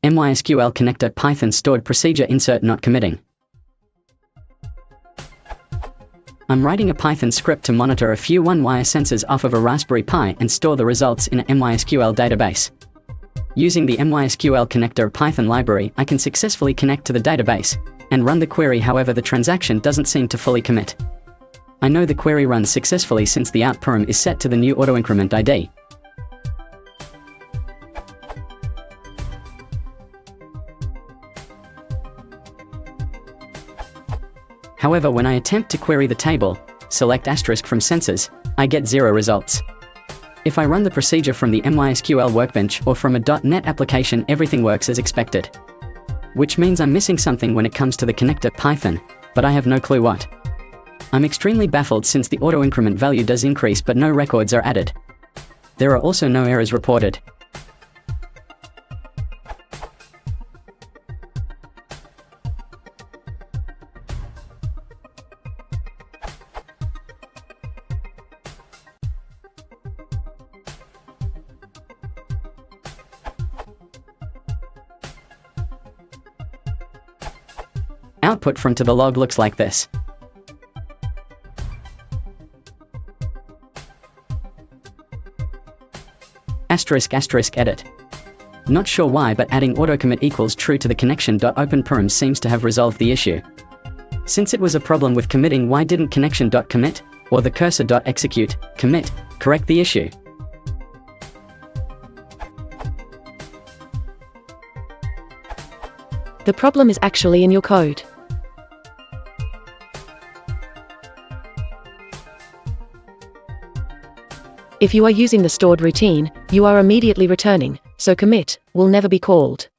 MySQL Connector Python stored procedure insert not committing. I'm writing a Python script to monitor a few one-wire sensors off of a Raspberry Pi and store the results in a MySQL database. Using the MySQL Connector Python library, I can successfully connect to the database and run the query. However, the transaction doesn't seem to fully commit. I know the query runs successfully since the out param is set to the new auto-increment ID. However, when I attempt to query the table, select asterisk from sensors, I get 0 results. If I run the procedure from the MySQL workbench or from a .NET application, everything works as expected. Which means I'm missing something when it comes to the connector Python, but I have no clue what. I'm extremely baffled since the auto-increment value does increase but no records are added. There are also no errors reported. Output from to the log looks like this. Asterisk asterisk edit. Not sure why, but adding autocommit equals true to the connection.openParam seems to have resolved the issue. Since it was a problem with committing, why didn't connection.commit or the cursor.execute commit correct the issue? The problem is actually in your code. If you are using the stored routine, you are immediately returning, so commit will never be called.